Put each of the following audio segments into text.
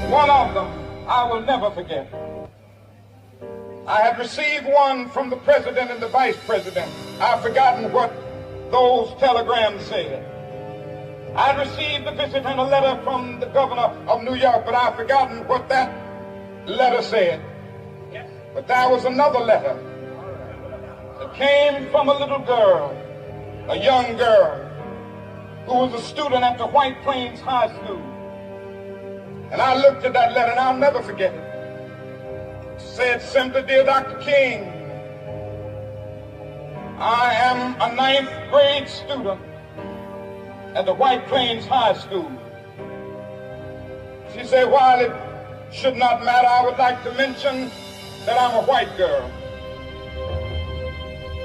One of them I will never forget. I had received one from the president and the vice president. I've forgotten what those telegrams said. I received a visit and a letter from the governor of New York, but I've forgotten what that letter said. But there was another letter that came from a little girl, a young girl, who was a student at the White Plains High School. And I looked at that letter, and I'll never forget it. It said simply, "Dear Dr. King, I am a 9th grade student at the White Plains High School." She said, "While it should not matter, I would like to mention that I'm a white girl.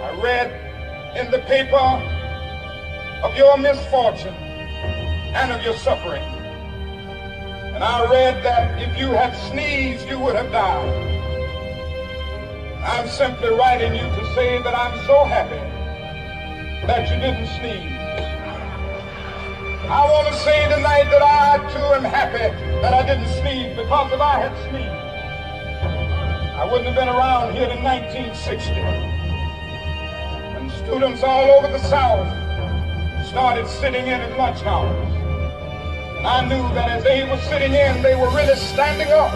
I read in the paper of your misfortune and of your suffering. And I read that if you had sneezed, you would have died. I'm simply writing you to say that I'm so happy that you didn't sneeze. I want to say tonight that I too am happy that I didn't sneeze, because if I had sneezed, I wouldn't have been around here in 1960. And students all over the South started sitting in at lunch hours. And I knew that as they were sitting in, they were really standing up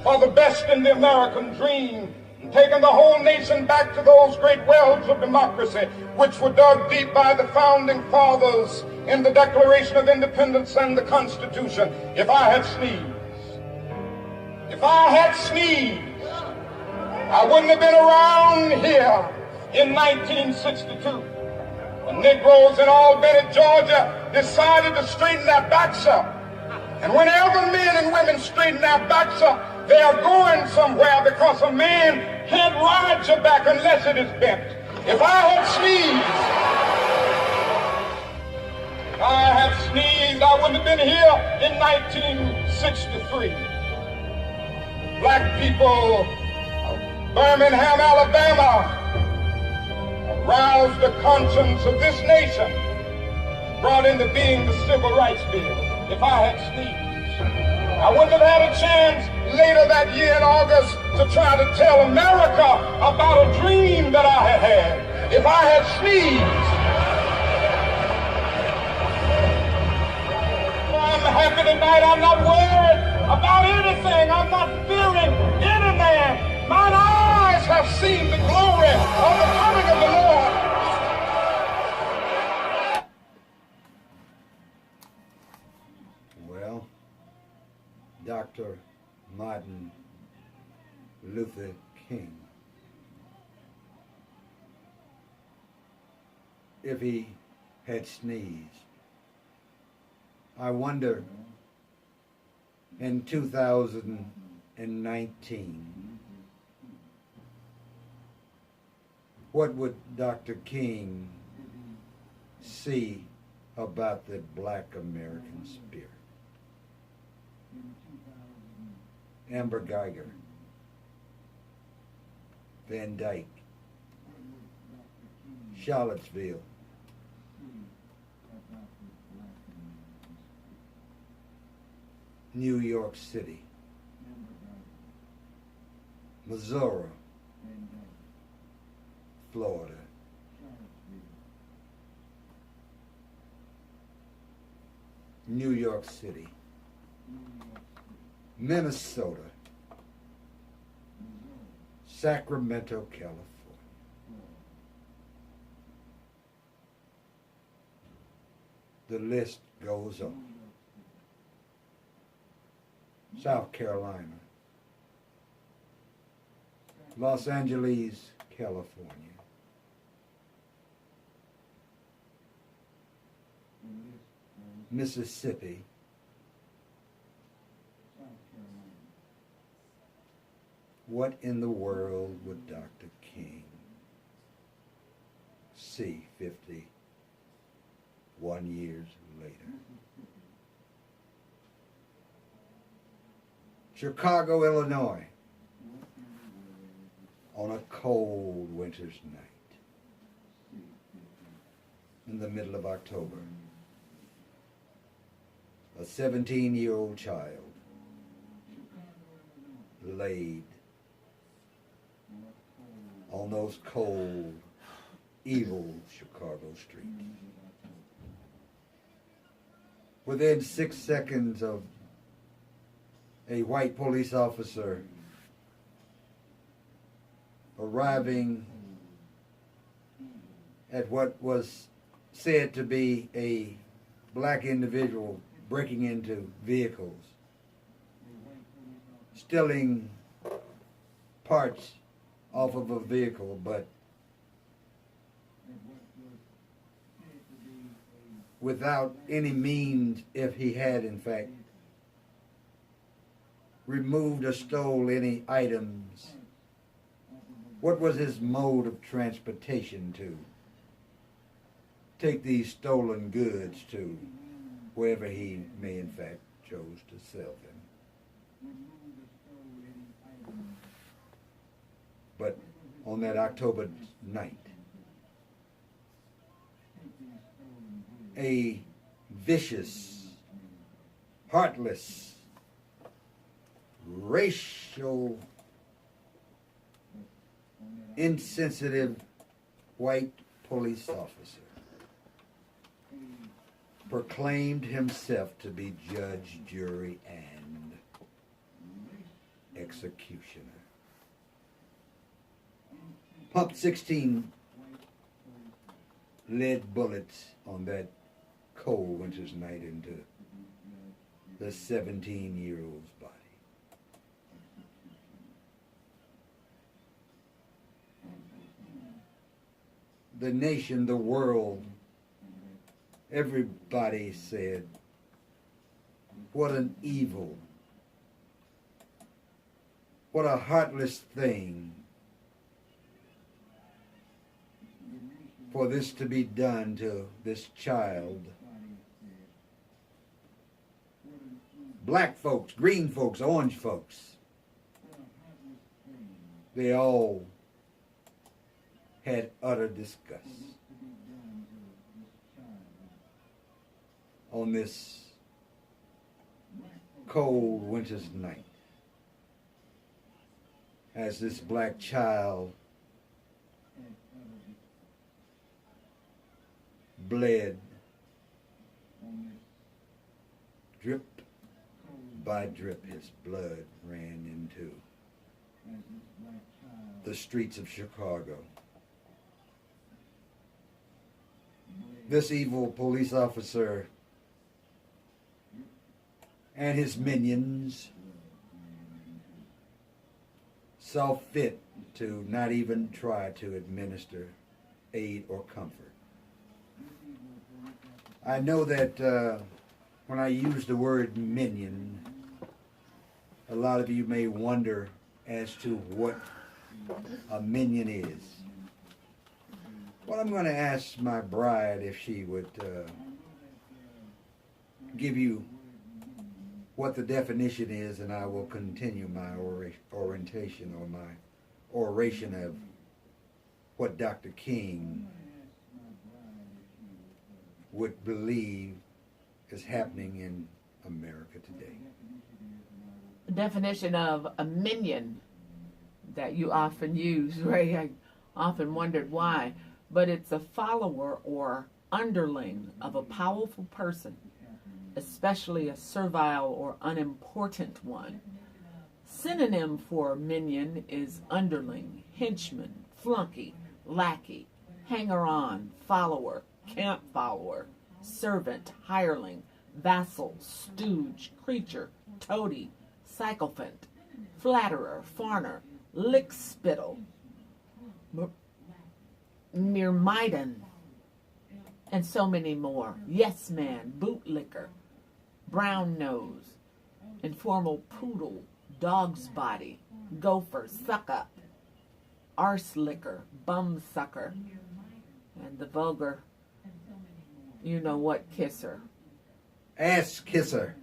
for the best in the American dream, and taking the whole nation back to those great wells of democracy, which were dug deep by the founding fathers in the Declaration of Independence and the Constitution. If I had sneezed, I wouldn't have been around here in 1962. The Negroes in Albany, Georgia, decided to straighten their backs up. And whenever men and women straighten their backs up, they are going somewhere, because a man can't ride your back unless it is bent. If I had sneezed, I wouldn't have been here in 1963. Black people of Birmingham, Alabama, roused the conscience of this nation, brought into being the Civil Rights Bill. If I had sneezed, I wouldn't have had a chance later that year in August to try to tell America about a dream that I had had. If I had sneezed, I'm happy tonight. I'm not worried about anything. I'm not fearing any man. Mine eyes have seen the glory of the coming of the Lord. Well, Dr. Martin Luther King, if he had sneezed, I wonder in 2019, what would Dr. King see about the Black American spirit? Amber Geiger, Van Dyke, Charlottesville, New York City, Missouri, Florida, New York City, Minnesota, Sacramento, California. The list goes on. South Carolina, Los Angeles, California, Mississippi, what in the world would Dr. King see 51 years later? Chicago, Illinois, on a cold winter's night in the middle of October. A 17-year-old child laid on those cold, evil Chicago streets. Within 6 seconds of a white police officer arriving at what was said to be a black individual breaking into vehicles, stealing parts off of a vehicle, but without any means, if he had in fact removed or stole any items, what was his mode of transportation to take these stolen goods to wherever he may in fact chose to sell them? But on that October night, a vicious, heartless, racial, insensitive white police officer proclaimed himself to be judge, jury, and executioner. Pumped 16 lead bullets on that cold winter's night into the 17-year-old's body. The nation, the world, everybody said, what an evil, what a heartless thing for this to be done to this child. Black folks, green folks, orange folks, they all had utter disgust on this cold winter's night as this black child bled drip by drip. His blood ran into the streets of Chicago. This evil police officer and his minions saw fit to not even try to administer aid or comfort. I know that when I use the word minion, a lot of you may wonder as to what a minion is. Well, I'm going to ask my bride if she would give you what the definition is, and I will continue my orientation or my oration of what Dr. King would believe is happening in America today. The definition of a minion that you often use, Ray, I often wondered why, but it's a follower or underling of a powerful person, especially a servile or unimportant one. Synonym for minion is underling, henchman, flunky, lackey, hanger-on, follower, camp follower, servant, hireling, vassal, stooge, creature, toady, sycophant, flatterer, farner, lickspittle, myrmidon, and so many more. Yes man, bootlicker, brown nose, informal poodle, dog's body, gopher, suck up, arse licker, bum sucker, and the vulgar, you know what, kisser. Ass kisser.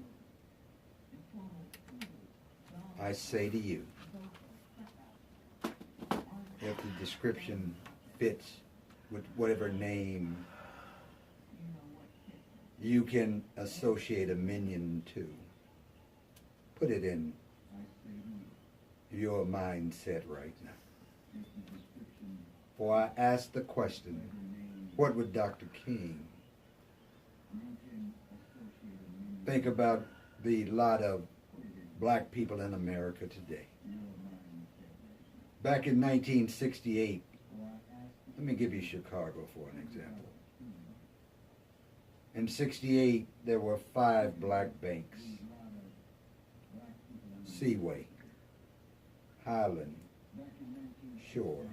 I say to you, if the description fits with whatever name you can associate a minion to, put it in your mindset right now. For I asked the question, what would Dr. King think about the lot of black people in America today? Back in 1968, let me give you Chicago for an example. In 68, there were 5 black banks: Seaway, Highland, Shore,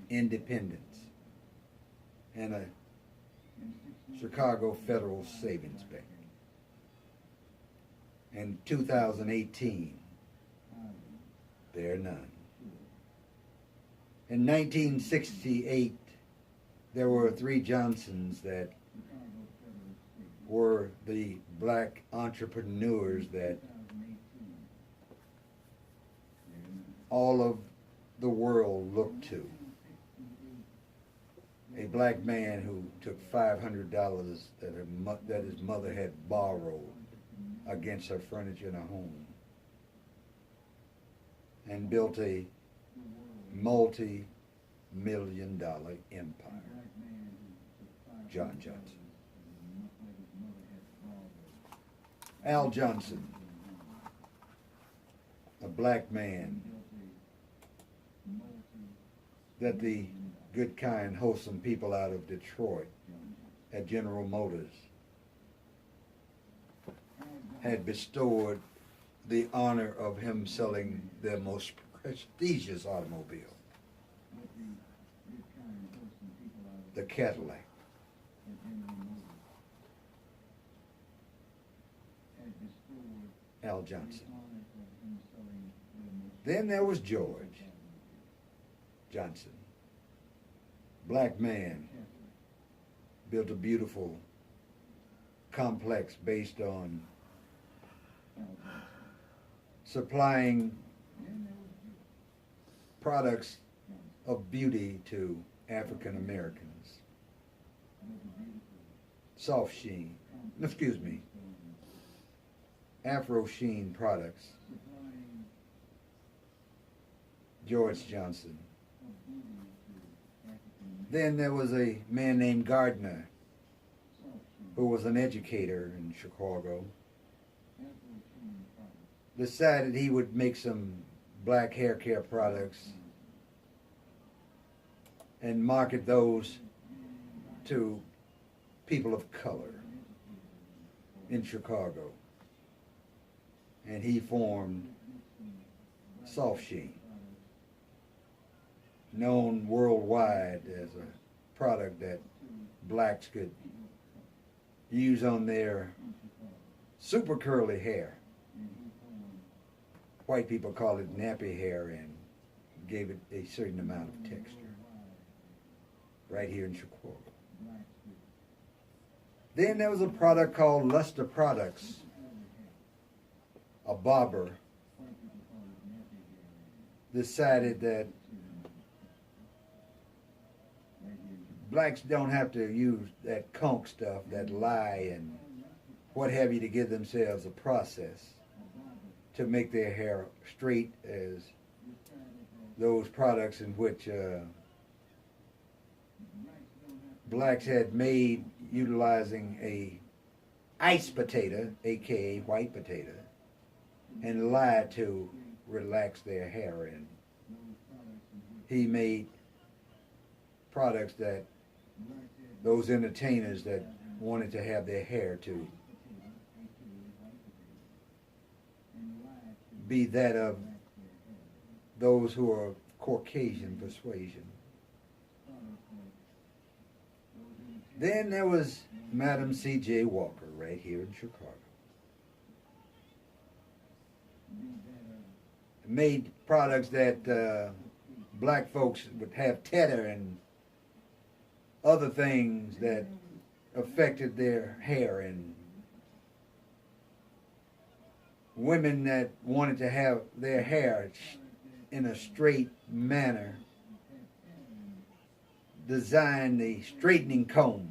Independence, and a Chicago Federal Savings Bank. In 2018, there are none. In 1968, there were 3 Johnsons that were the black entrepreneurs that all of the world looked to. A black man who took $500 that his mother had borrowed against her furniture in a home and built a multi-million-dollar empire. John Johnson. Al Johnson, a black man that the good, kind, wholesome people out of Detroit at General Motors had bestowed the honor of him selling their most prestigious automobile, the Cadillac. Al Johnson. Then there was George Johnson, black man, built a beautiful complex based on supplying products of beauty to African Americans. Soft sheen, excuse me, Afro sheen products. George Johnson. Then there was a man named Gardner, who was an educator in Chicago, decided he would make some black hair care products and market those to people of color in Chicago. And he formed Soft Sheen, known worldwide as a product that blacks could use on their super curly hair. White people call it nappy hair and gave it a certain amount of texture. Right here in Chicago. Then there was a product called Luster Products. A barber decided that blacks don't have to use that conch stuff, that lye and what have you, to give themselves a process to make their hair straight as those products in which blacks had made utilizing a iced potato, aka white potato, and lye to relax their hair in. He made products that those entertainers that wanted to have their hair to be that of those who are Caucasian persuasion. Then there was Madam C.J. Walker right here in Chicago. Made products that black folks would have tether and other things that affected their hair, and women that wanted to have their hair in a straight manner designed the straightening comb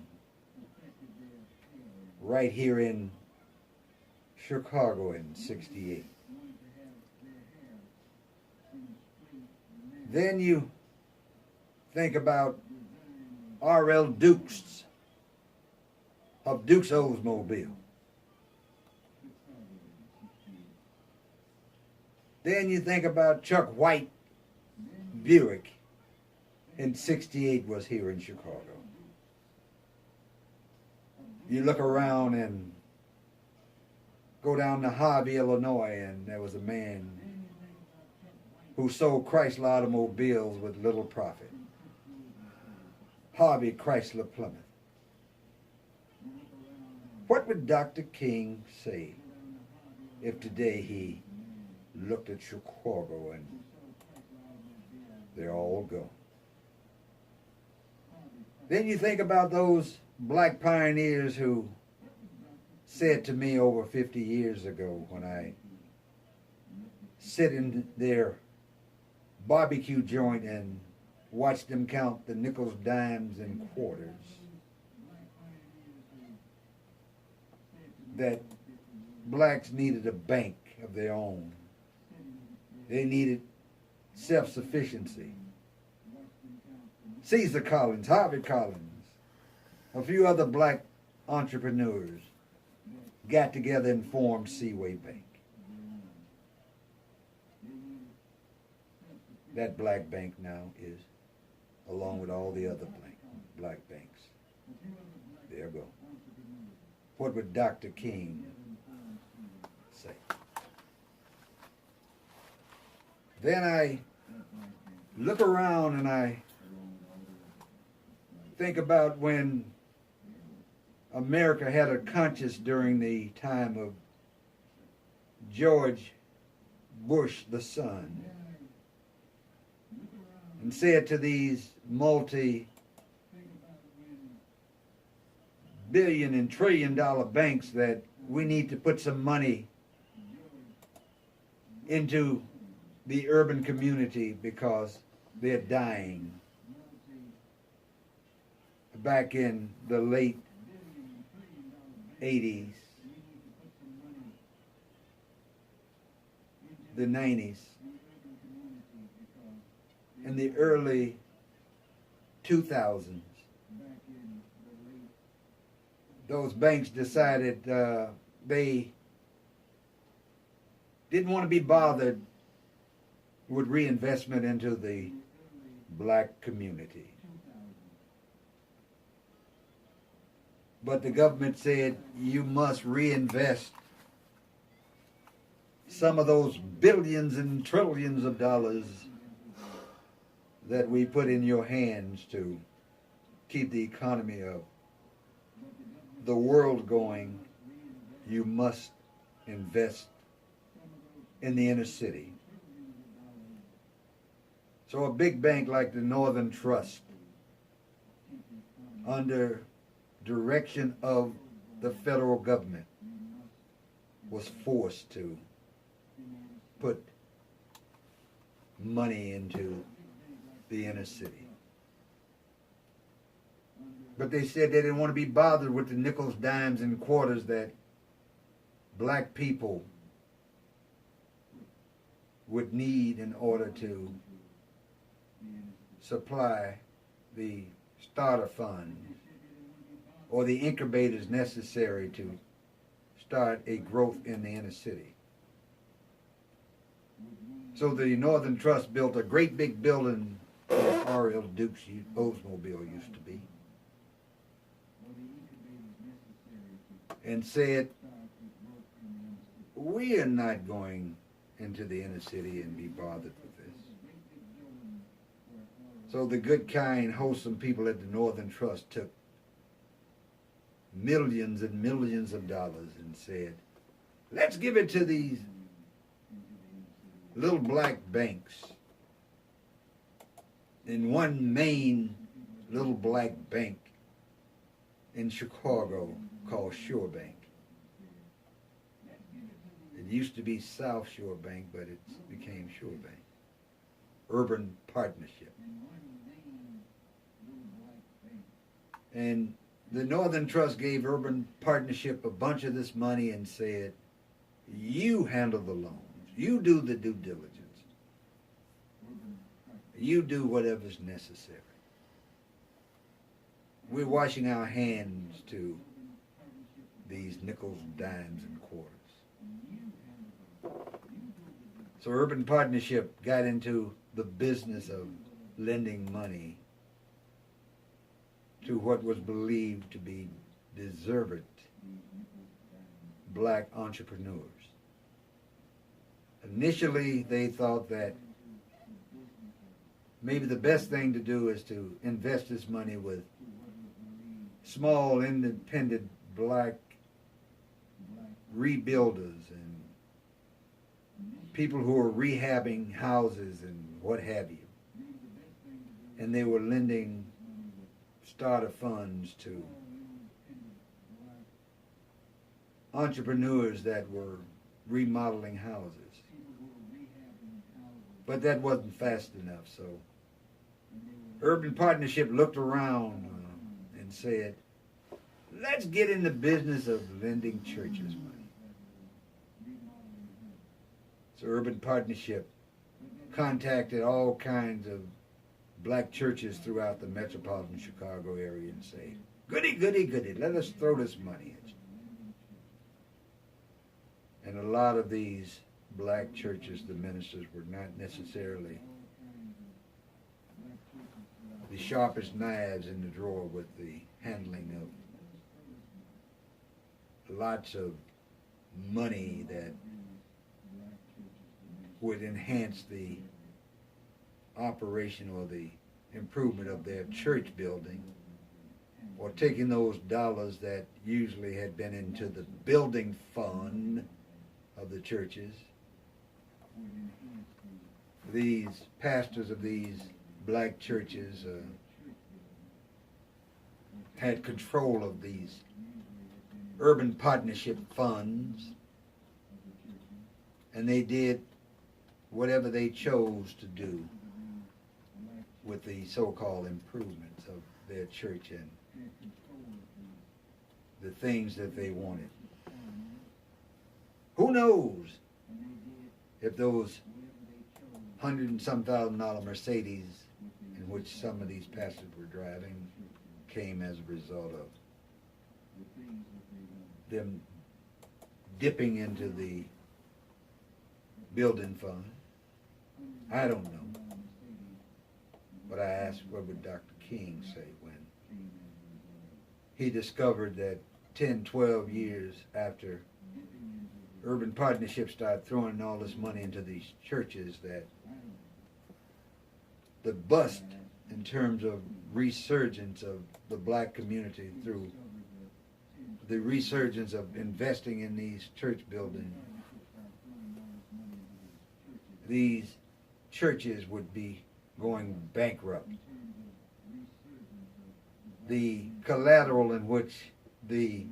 right here in Chicago in '68. Then you think about R.L. Dukes of Dukes Oldsmobile. Then you think about Chuck White Buick in '68 was here in Chicago. You look around and go down to Harvey, Illinois, and there was a man who sold Chrysler automobiles with little profit. Harvey Chrysler Plymouth. What would Dr. King say if today he looked at Chicago and they're all gone? Then you think about those black pioneers who said to me over 50 years ago when I sit in their barbecue joint and watch them count the nickels, dimes, and quarters, that blacks needed a bank of their own. They needed self-sufficiency. Caesar Collins, Harvey Collins, a few other black entrepreneurs got together and formed Seaway Bank. That black bank now is, along with all the other black banks. There you go. What would Dr. King say? Then I look around and I think about when America had a conscience during the time of George Bush the son, and said to these multi-billion and trillion-dollar banks that we need to put some money into the urban community because they're dying. Back in the late 80s, the 90s, in the early 2000s, those banks decided they didn't want to be bothered with reinvestment into the black community. But the government said, you must reinvest some of those billions and trillions of dollars that we put in your hands to keep the economy of the world going. You must invest in the inner city. So a big bank like the Northern Trust, under direction of the federal government, was forced to put money into the inner city. But they said they didn't want to be bothered with the nickels, dimes, and quarters that black people would need in order to supply the starter fund or the incubators necessary to start a growth in the inner city. So the Northern Trust built a great big building where R.L. Dukes Oldsmobile used to be, and said, we are not going into the inner city and be bothered with this. So the good, kind, wholesome people at the Northern Trust took millions and millions of dollars and said, let's give it to these little black banks. In one main little black bank in Chicago called Shore Bank. It used to be South Shore Bank, but it became Shore Bank. Urban Partnership. And the Northern Trust gave Urban Partnership a bunch of this money and said, you handle the loans. You do the due diligence. You do whatever's necessary. We're washing our hands to these nickels, dimes, and quarters. So Urban Partnership got into the business of lending money to what was believed to be deserved black entrepreneurs. Initially, they thought that maybe the best thing to do is to invest this money with small, independent black rebuilders and people who are rehabbing houses and what have you. And they were lending starter funds to entrepreneurs that were remodeling houses. But that wasn't fast enough, so Urban Partnership looked around and said, let's get in the business of lending churches money. So Urban Partnership contacted all kinds of black churches throughout the metropolitan Chicago area and say, goody, goody, goody, let us throw this money at you. And a lot of these black churches, the ministers, were not necessarily the sharpest knives in the drawer with the handling of lots of money that would enhance the operation or the improvement of their church building, or taking those dollars that usually had been into the building fund of the churches. These pastors of these black churches had control of these Urban Partnership funds, and they did whatever they chose to do with the so-called improvements of their church and the things that they wanted. Who knows if those $100 and some thousand Mercedes in which some of these pastors were driving came as a result of them dipping into the building fund. I don't know. But I asked, what would Dr. King say when he discovered that 10, 12 years after Urban Partnership started throwing all this money into these churches, that the bust in terms of resurgence of the black community through the resurgence of investing in these church buildings, these churches would be going bankrupt. The collateral in which the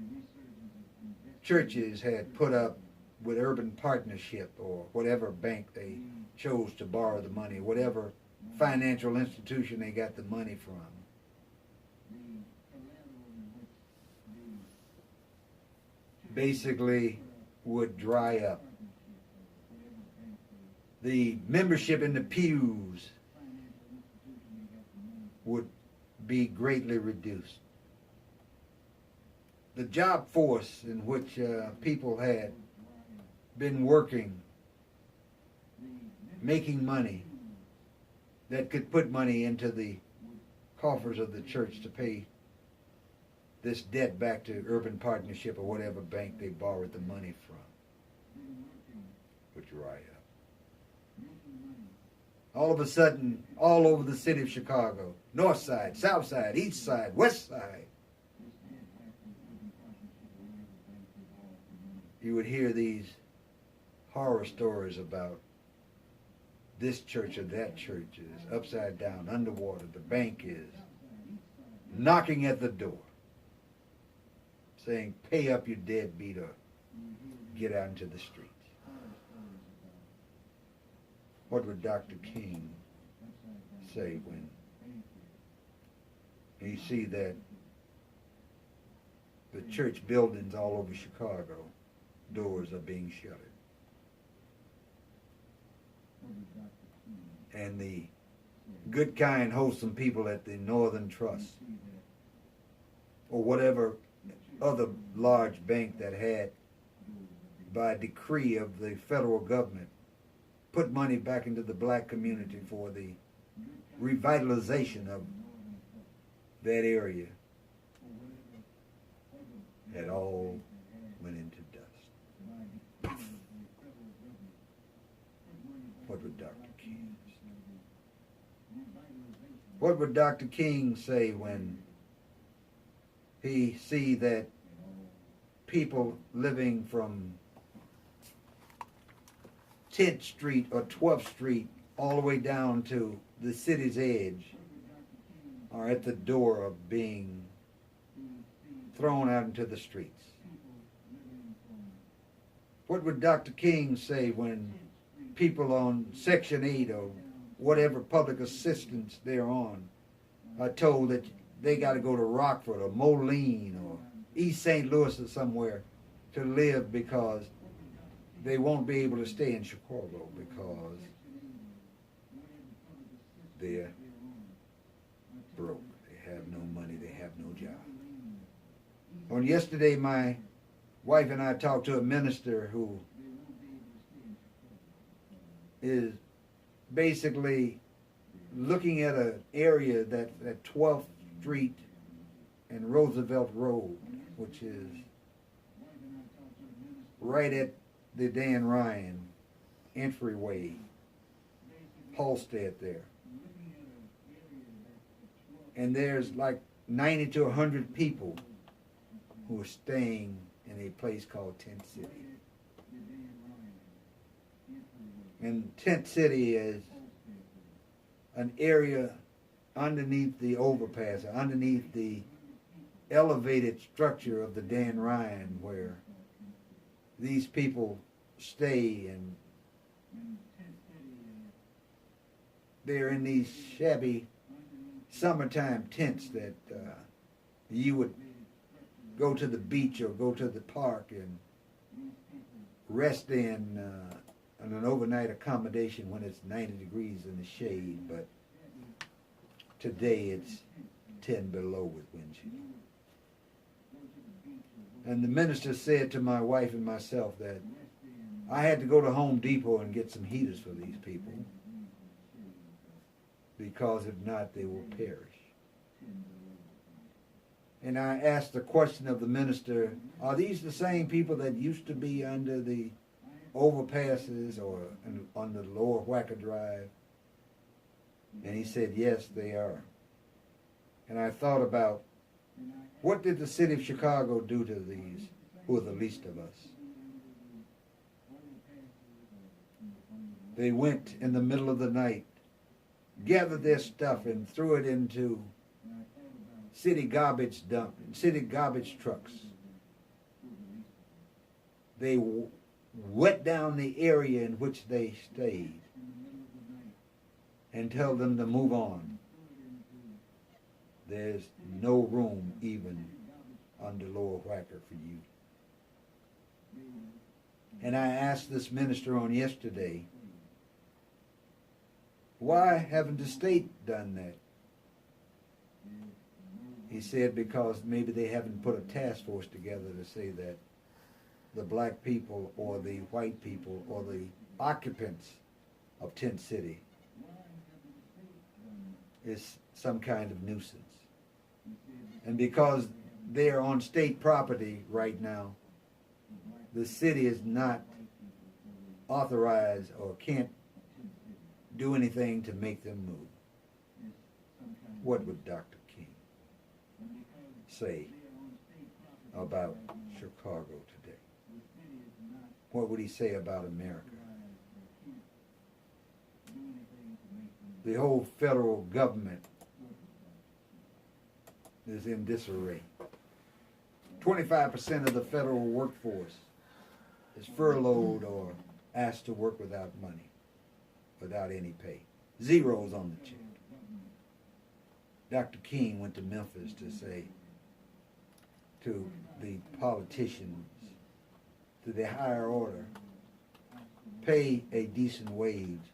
churches had put up with Urban Partnership or whatever bank they chose to borrow the money, whatever financial institution they got the money from, basically would dry up. The membership in the pews would be greatly reduced. The job force in which people had been working, making money, that could put money into the coffers of the church to pay this debt back to Urban Partnership or whatever bank they borrowed the money from, would dry up. All of a sudden, all over the city of Chicago, north side, south side, east side, west side, you would hear these horror stories about this church or that church is upside down, underwater, the bank is knocking at the door, saying, pay up your deadbeat or get out into the streets. What would Dr. King say when he see that the church buildings all over Chicago, doors are being shuttered, and the good, kind, wholesome people at the Northern Trust or whatever other large bank that had, by decree of the federal government, put money back into the black community for the revitalization of that area, had all went into dust. What would Dr. King say? What would Dr. King say when he see that people living from 10th Street or 12th Street all the way down to the city's edge are at the door of being thrown out into the streets? What would Dr. King say when people on Section 8 or whatever public assistance they're on are told that they got to go to Rockford or Moline or East St. Louis or somewhere to live because they won't be able to stay in Chicago because they're broke. They have no money. They have no job. On yesterday, my wife and I talked to a minister who is basically looking at an area that at 12th Street and Roosevelt Road, which is right at the Dan Ryan entryway, Halstead there. And there's like 90 to 100 people who are staying in a place called Tent City. And Tent City is an area underneath the overpass, underneath the elevated structure of the Dan Ryan, where these people stay, and they're in these shabby summertime tents that you would go to the beach or go to the park and rest in an overnight accommodation when it's 90 degrees in the shade, but today it's 10 below with wind chill. And the minister said to my wife and myself that I had to go to Home Depot and get some heaters for these people, because if not, they will perish. And I asked the question of the minister, are these the same people that used to be under the overpasses or on the lower Wacker Drive? And he said, yes, they are. And I thought about, what did the city of Chicago do to these who are the least of us? They went in the middle of the night, gathered their stuff and threw it into city garbage dump, city garbage trucks. They wet down the area in which they stayed and tell them to move on. There's no room even under Lower Wacker for you. And I asked this minister on yesterday, why haven't the state done that? He said because maybe they haven't put a task force together to say that the black people or the white people or the occupants of Tent City is some kind of nuisance. And because they are on state property right now, the city is not authorized or can't do anything to make them move. What would Dr. King say about Chicago today? What would he say about America? The whole federal government is in disarray. 25% of the federal workforce is furloughed or asked to work without money, without any pay. Zeros on the check. Dr. King went to Memphis to say to the politicians, to the higher order, pay a decent wage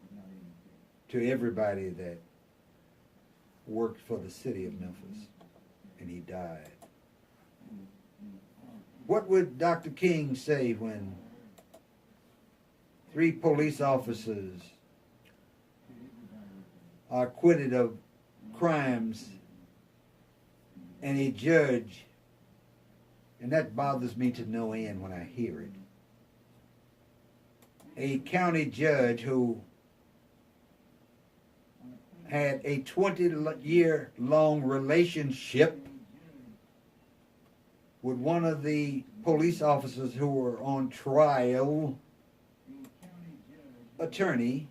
to everybody that worked for the city of Memphis, and he died. What would Dr. King say when 3 police officers are acquitted of crimes and a judge, and that bothers me to no end when I hear it, a county judge who had a 20-year-long relationship with one of the police officers who were on trial, attorney,